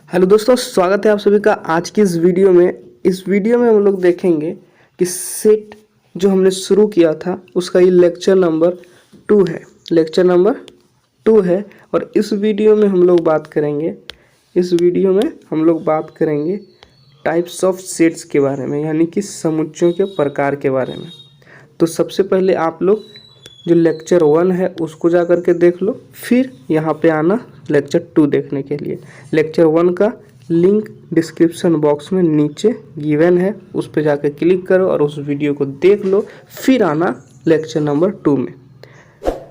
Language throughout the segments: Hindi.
हेलो दोस्तों, स्वागत है आप सभी का आज की इस वीडियो में। हम लोग देखेंगे कि सेट जो हमने शुरू किया था उसका ये लेक्चर नंबर 2 है। लेक्चर नंबर 2 है और इस वीडियो में हम लोग बात करेंगे टाइप्स ऑफ सेट्स के बारे में, यानी कि समुच्चयों के प्रकार के बारे में। तो सबसे पहले आप लोग जो लेक्चर 1 है उसको जा कर के देख लो, फिर यहाँ पे आना लेक्चर 2 देखने के लिए। लेक्चर 1 का लिंक डिस्क्रिप्शन बॉक्स में नीचे गिवन है, उस पर जाकर क्लिक करो और उस वीडियो को देख लो, फिर आना लेक्चर नंबर 2 में।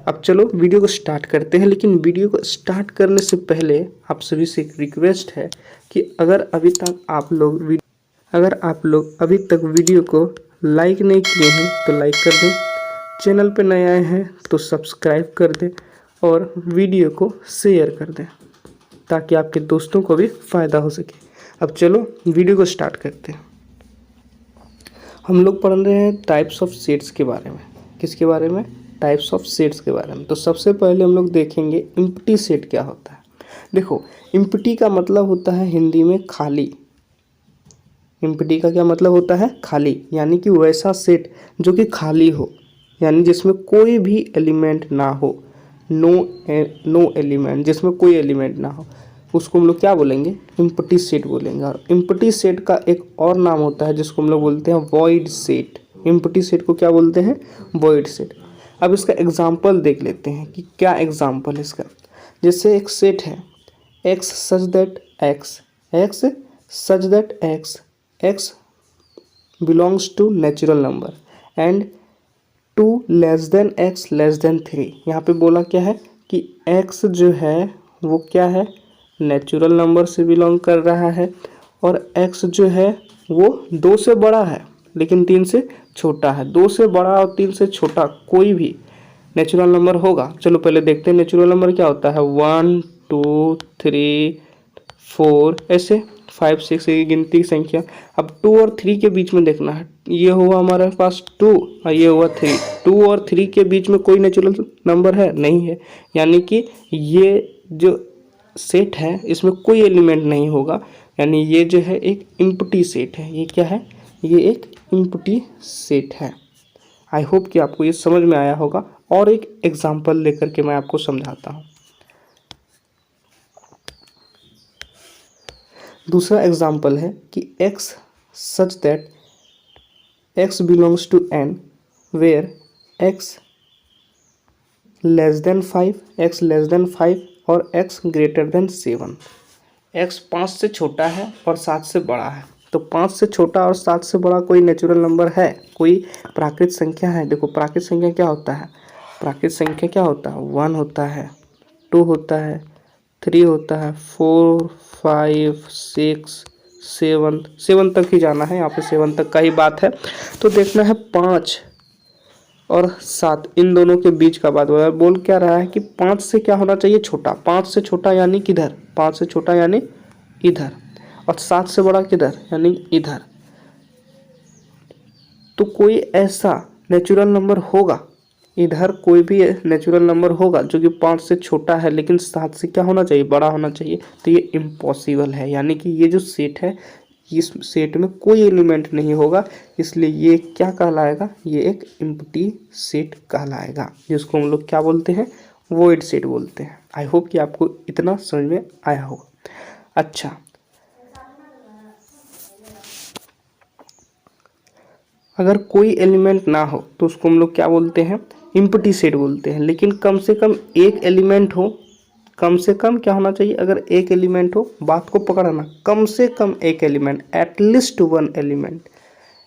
अब चलो वीडियो को स्टार्ट करते हैं, लेकिन वीडियो को स्टार्ट करने से पहले आप सभी से एक रिक्वेस्ट है कि अगर अभी तक आप लोग अभी तक वीडियो को लाइक नहीं किए हैं तो लाइक कर दें, चैनल पे नए आए हैं तो सब्सक्राइब कर दें और वीडियो को शेयर कर दें ताकि आपके दोस्तों को भी फ़ायदा हो सके। अब चलो वीडियो को स्टार्ट करते हैं। हम लोग पढ़ रहे हैं टाइप्स ऑफ सेट्स के बारे में। किसके बारे में? टाइप्स ऑफ सेट्स के बारे में। तो सबसे पहले हम लोग देखेंगे एम्प्टी सेट क्या होता है। देखो, एम्प्टी का मतलब होता है हिंदी में खाली। एम्प्टी का क्या मतलब होता है? खाली, यानी कि वैसा सेट जो कि खाली हो, यानी जिसमें कोई भी एलिमेंट ना हो। नो एलिमेंट, जिसमें कोई एलिमेंट ना हो, उसको हम लोग क्या बोलेंगे? एम्प्टी सेट बोलेंगे। और एम्प्टी सेट का एक और नाम होता है जिसको हम लोग बोलते हैं वॉइड सेट। एम्प्टी सेट को क्या बोलते हैं? Void set. अब इसका एग्जाम्पल देख लेते हैं कि क्या एग्जाम्पल है इसका। जैसे एक सेट है x such that x belongs to natural number and 2 < x < 3। यहाँ पे बोला क्या है कि x जो है वो क्या है? नेचुरल नंबर से बिलोंग कर रहा है और x जो है वो 2 से बड़ा है लेकिन 3 से छोटा है। 2 से बड़ा और 3 से छोटा कोई भी नेचुरल नंबर होगा। चलो पहले देखते हैं नेचुरल नंबर क्या होता है। 1 2 3 4 ऐसे 5 6 की गिनती संख्या। अब 2 और 3 के बीच में देखना है। ये हुआ हमारे पास 2 और ये हुआ 3। 2 और 3 के बीच में कोई नेचुरल नंबर है? नहीं है, यानी कि ये जो सेट है इसमें कोई एलिमेंट नहीं होगा, यानी ये जो है एक एम्प्टी सेट है। ये क्या है? ये एक एम्प्टी सेट है। आई होप कि आपको ये समझ में आया होगा। और एक एग्जाम्पल लेकर के मैं आपको समझाता हूँ। दूसरा एग्जाम्पल है कि x such that x belongs to n where x less than 5 और x ग्रेटर देन 7। x 5 से छोटा है और 7 से बड़ा है। तो 5 से छोटा और 7 से बड़ा कोई नेचुरल नंबर है? कोई प्राकृत संख्या है? देखो, प्राकृत संख्या क्या होता है? प्राकृत संख्या क्या होता है? 1 होता है, 2 होता है, 3 होता है, 4 5 6 7 तक ही जाना है। यहाँ पे 7 तक का ही बात है। तो देखना है 5 और 7 इन दोनों के बीच का बात बोल क्या रहा है कि 5 से क्या होना चाहिए? छोटा। 5 से छोटा यानी किधर? 5 से छोटा यानी इधर, और 7 से बड़ा किधर? यानी इधर। तो कोई ऐसा नेचुरल नंबर होगा, इधर कोई भी नेचुरल नंबर होगा जो कि 5 से छोटा है लेकिन 7 से क्या होना चाहिए? बड़ा होना चाहिए। तो ये इम्पॉसिबल है, यानी कि ये जो सेट है इस सेट में कोई एलिमेंट नहीं होगा, इसलिए ये क्या कहलाएगा? ये एक एम्प्टी सेट कहलाएगा, जिसको हम लोग क्या बोलते हैं? वॉइड सेट बोलते हैं। आई होप कि आपको इतना समझ में आया होगा। अच्छा, अगर कोई एलिमेंट ना हो तो उसको हम लोग क्या बोलते हैं? एम्प्टी सेट बोलते हैं। लेकिन कम से कम एक एलिमेंट हो। कम से कम क्या होना चाहिए? अगर एक एलिमेंट हो, बात को पकड़ना, कम से कम एक एलिमेंट, एटलीस्ट 1 एलिमेंट।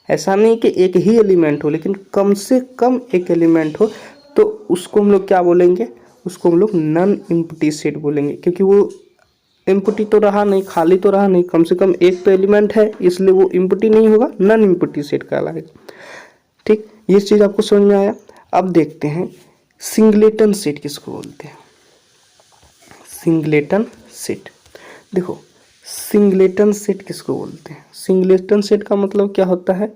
ऐसा नहीं कि एक ही एलिमेंट हो, लेकिन कम से कम एक एलिमेंट हो, तो उसको हम लोग क्या बोलेंगे? उसको हम लोग नॉन एम्प्टी सेट बोलेंगे, क्योंकि वो एम्प्टी तो रहा नहीं, खाली तो रहा नहीं, कम से कम एक तो एलिमेंट है, इसलिए वो एम्प्टी नहीं होगा, नॉन एम्प्टी सेट कहलाएगा। ठीक, ये चीज़ आपको समझ में आया। अब देखते हैं सिंगलेटन सेट किसको बोलते हैं। सिंगलेटन सेट, देखो सिंगलेटन सेट किसको बोलते हैं? सिंगलेटन सेट का मतलब क्या होता है?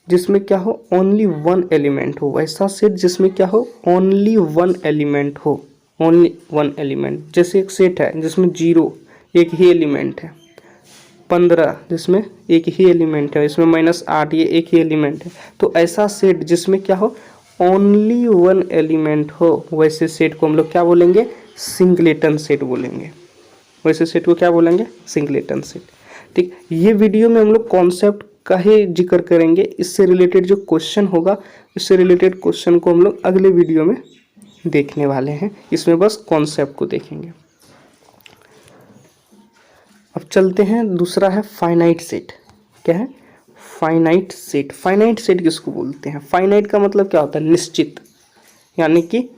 जिसमें क्या हो? ओनली 1 एलिमेंट हो। वैसा सेट जिसमें क्या हो? ओनली 1 एलिमेंट हो। Only 1 element. जैसे एक सेट है जिसमें 0 एक ही एलिमेंट है, 15 जिसमें एक ही एलिमेंट है, इसमें -8 ये एक ही एलिमेंट है। तो ऐसा सेट जिसमें क्या हो, ओनली वन एलिमेंट हो, वैसे सेट को हम लोग क्या बोलेंगे, सिंगलेटन सेट बोलेंगे। वैसे सेट को क्या बोलेंगे, सिंगलेटन सेट। ठीक, ये वीडियो में हम लोग कॉन्सेप्ट का ही जिक्र करेंगे। इससे रिलेटेड जो क्वेश्चन होगा, इससे रिलेटेड क्वेश्चन को हम लोग अगले वीडियो में देखने वाले हैं। इसमें बस कॉन्सेप्ट को देखेंगे। अब चलते हैं, दूसरा है फाइनाइट सेट। क्या है, फाइनाइट सेट। फाइनाइट सेट किसको बोलते हैं, फाइनाइट का मतलब क्या होता है, निश्चित, यानी कि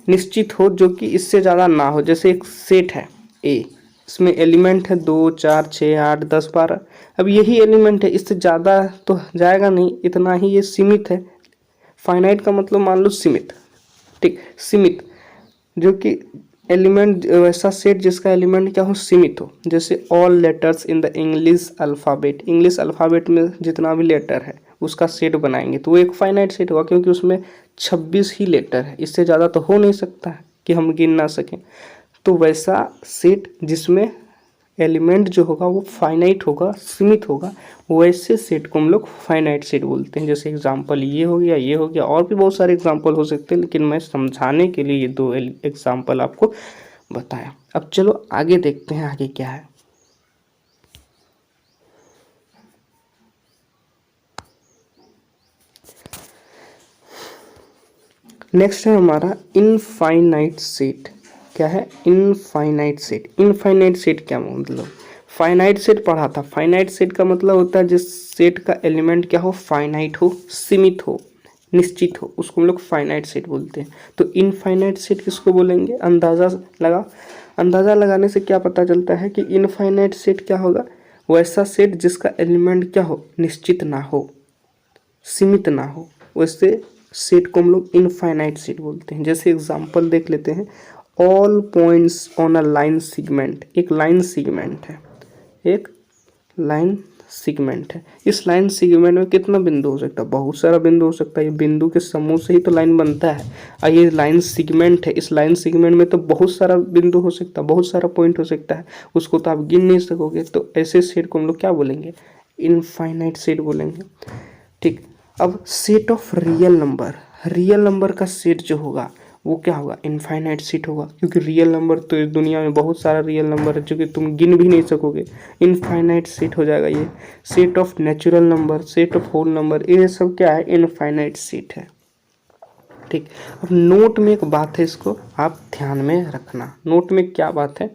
निश्चित हो, जो कि इससे ज़्यादा ना हो। जैसे एक सेट है ए, इसमें एलिमेंट है 2 4 6 8 10 12। अब यही एलिमेंट है, इससे ज़्यादा तो जाएगा नहीं, इतना ही ये सीमित है। फाइनाइट का मतलब मान लो सीमित। ठीक, सीमित, जो कि एलिमेंट, वैसा सेट जिसका एलिमेंट क्या हो, सीमित हो। जैसे all letters in the English alphabet, English alphabet में जितना भी लेटर है उसका सेट बनाएंगे तो वो एक फाइनाइट सेट होगा, क्योंकि उसमें 26 ही लेटर है, इससे ज़्यादा तो हो नहीं सकता है कि हम गिन ना सकें। तो वैसा सेट जिसमें एलिमेंट जो होगा वो फाइनाइट होगा, सीमित होगा, वैसे सेट को हम लोग फाइनाइट सेट बोलते हैं। जैसे एग्जांपल ये हो गया, ये हो गया, और भी बहुत सारे एग्जांपल हो सकते हैं, लेकिन मैं समझाने के लिए ये 2 एग्जांपल आपको बताया। अब चलो आगे देखते हैं, आगे क्या है। नेक्स्ट है हमारा इनफाइनाइट सेट। क्या है, इनफाइनाइट सेट। इनफाइनाइट सेट क्या मतलब, फाइनाइट सेट पढ़ा था। फाइनाइट सेट का मतलब होता है जिस सेट का एलिमेंट क्या हो, फाइनाइट हो, सीमित हो, निश्चित हो, उसको हम लोग फाइनाइट सेट बोलते हैं। तो इनफाइनाइट सेट किसको बोलेंगे, अंदाज़ा लगाने से क्या पता चलता है कि इनफाइनाइट सेट क्या होगा, वैसा सेट जिसका एलिमेंट क्या हो, निश्चित ना हो, सीमित ना हो, वैसे सेट को हम लोग इनफाइनाइट सेट बोलते हैं। जैसे एग्जांपल देख लेते हैं, all points on a line segment. एक लाइन सेगमेंट है, एक लाइन सेगमेंट है। इस लाइन सेगमेंट में कितना बिंदु हो सकता है, बहुत सारा बिंदु हो सकता है। ये बिंदु के समूह से ही तो लाइन बनता है, और ये लाइन सेगमेंट है। इस लाइन सेगमेंट में तो बहुत सारा बिंदु हो सकता है, बहुत सारा पॉइंट हो सकता है, उसको तो आप गिन नहीं सकोगे। तो ऐसे सेट को हम लोग क्या बोलेंगे, इनफाइनाइट सेट बोलेंगे। ठीक, अब set of real number, real number का सेट जो होगा वो क्या होगा, इनफाइनाइट सेट होगा, क्योंकि रियल नंबर तो इस दुनिया में बहुत सारा रियल नंबर है जो कि तुम गिन भी नहीं सकोगे, इनफाइनाइट सेट हो जाएगा ये। Set of natural number, set of whole number, ये सब क्या है, इनफाइनाइट सेट है। ठीक, अब नोट में एक बात है, इसको आप ध्यान में रखना। नोट में क्या बात है,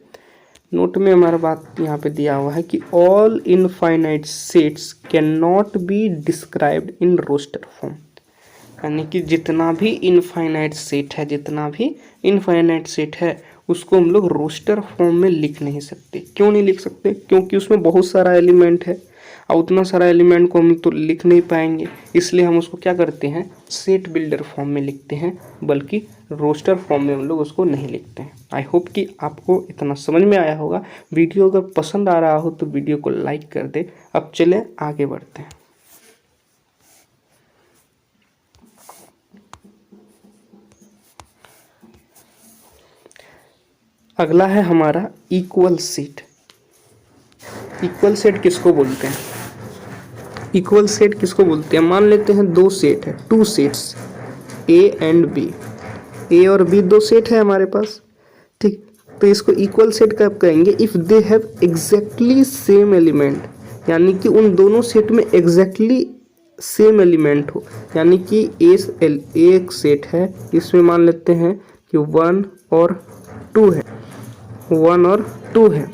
नोट में हमारा बात यहाँ पे दिया हुआ है कि all infinite sets can not be described in roster form, यानी कि जितना भी इनफाइनाइट सेट है, जितना भी इनफाइनाइट सेट है उसको हम लोग रोस्टर फॉर्म में लिख नहीं सकते। क्यों नहीं लिख सकते, क्योंकि उसमें बहुत सारा एलिमेंट है, और उतना सारा एलिमेंट को हम तो लिख नहीं पाएंगे, इसलिए हम उसको क्या करते हैं, सेट बिल्डर फॉर्म में लिखते हैं, बल्कि रोस्टर फॉर्म में हम लोग उसको नहीं लिखते हैं। आई होप कि आपको इतना समझ में आया होगा। वीडियो अगर पसंद आ रहा हो तो वीडियो को लाइक कर दे। अब चले आगे बढ़ते हैं। अगला है हमारा इक्वल सेट। इक्वल सेट किसको बोलते हैं, इक्वल सेट किसको बोलते हैं, मान लेते हैं 2 सेट है, 2 सेट्स ए एंड बी, ए और बी 2 सेट है हमारे पास। ठीक, तो इसको इक्वल सेट कब कहेंगे, if they have exactly same element, यानी कि उन दोनों सेट में एग्जैक्टली सेम एलिमेंट हो। यानी कि एक सेट है, इसमें मान लेते हैं कि 1 और 2 है, 1 और 2 है,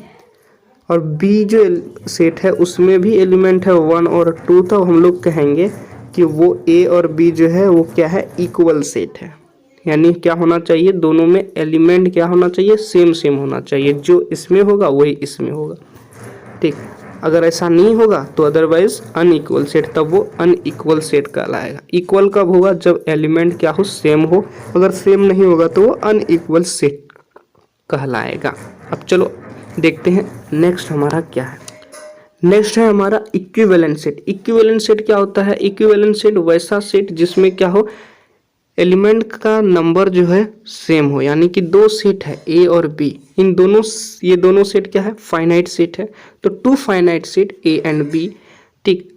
और बी जो सेट है उसमें भी एलिमेंट है 1 और 2, तो हम लोग कहेंगे कि वो ए और बी जो है वो क्या है, इक्वल सेट है। यानी क्या होना चाहिए, दोनों में एलिमेंट क्या होना चाहिए, सेम सेम होना चाहिए, जो इसमें होगा वही इसमें होगा। ठीक, अगर ऐसा नहीं होगा तो अदरवाइज अनइक्वल सेट, तब वो अनइक्वल सेट कहलाएगा। इक्वल कब होगा, जब एलिमेंट क्या हो, सेम हो, अगर सेम नहीं होगा तो वो अनइक्वल सेट कहलाएगा। अब चलो देखते हैं नेक्स्ट हमारा क्या है। नेक्स्ट है हमारा इक्विवेलेंट सेट। इक्विवेलेंट सेट क्या होता है, इक्विवेलेंट सेट वैसा सेट जिसमें क्या हो, एलिमेंट का नंबर जो है सेम हो, यानी कि दो सेट है ए और बी, इन दोनों ये दोनों सेट क्या है, फाइनाइट सेट है। तो two finite set A and B, ठीक,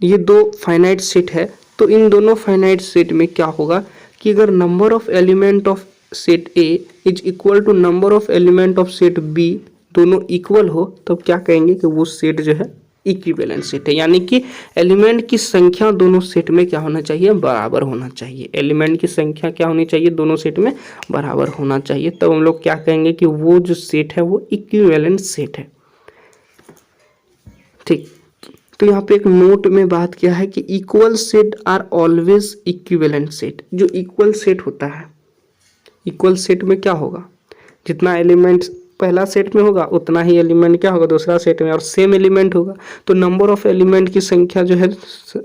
ये दो फाइनाइट सेट है। तो इन दोनों फाइनाइट सेट में क्या होगा कि अगर number of element of set A is equal to number of element of set B, दोनों इक्वल हो, तब क्या कहेंगे कि वो सेट जो है इक्विवेलेंट सेट है। यानी कि एलिमेंट की संख्या दोनों सेट में क्या होना चाहिए, बराबर होना चाहिए। एलिमेंट की संख्या क्या होनी चाहिए, दोनों सेट में बराबर होना चाहिए। तब हम लोग क्या कहेंगे कि वो जो सेट है वो इक्विवेलेंट सेट है। ठीक, तो यहाँ पे एक नोट में बात किया है कि equal set are always equivalent set. जो इक्वल सेट होता है, इक्वल सेट में क्या होगा, जितना एलिमेंट पहला सेट में होगा उतना ही एलिमेंट क्या होगा दूसरा सेट में, और सेम एलिमेंट होगा। तो नंबर ऑफ एलिमेंट की संख्या जो है,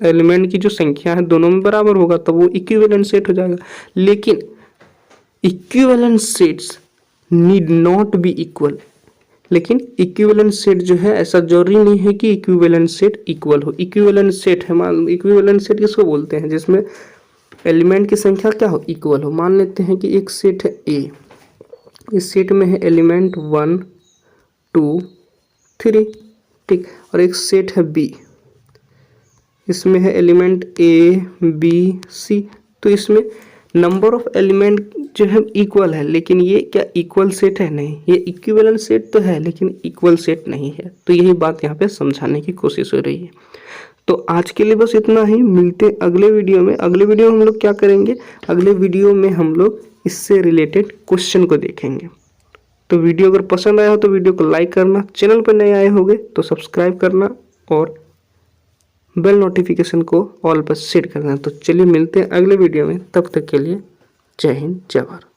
एलिमेंट की जो संख्या है दोनों में बराबर होगा, तब वो इक्विवेलेंट सेट हो जाएगा। लेकिन equivalent sets need not be equal. लेकिन इक्विवेलेंट सेट जो है, ऐसा जरूरी नहीं है कि इक्विवेलेंट सेट इक्वल हो। इक्विवेलेंट सेट है, मान इक्विवेलेंट सेट किसको बोलते हैं, जिसमें एलिमेंट की संख्या क्या हो, इक्वल हो। मान लेते हैं कि एक सेट है ए, इस सेट में है एलिमेंट 1 2 3, ठीक, और एक सेट है बी, इसमें है एलिमेंट ए बी सी। तो इसमें नंबर ऑफ एलिमेंट जो है इक्वल है, लेकिन ये क्या इक्वल सेट है, नहीं, ये इक्विवेलेंट सेट तो है लेकिन इक्वल सेट नहीं है। तो यही बात यहाँ पे समझाने की कोशिश हो रही है। तो आज के लिए बस इतना ही, मिलते अगले वीडियो में। अगले वीडियो में हम लोग क्या करेंगे, अगले वीडियो में हम लोग इससे रिलेटेड क्वेश्चन को देखेंगे। तो वीडियो अगर पसंद आया हो तो वीडियो को लाइक करना, चैनल पर नए आए होंगे तो सब्सक्राइब करना और बेल नोटिफिकेशन को ऑल पर सेट करना। तो चलिए मिलते हैं अगले वीडियो में, तब तक के लिए जय हिंद जय भारत।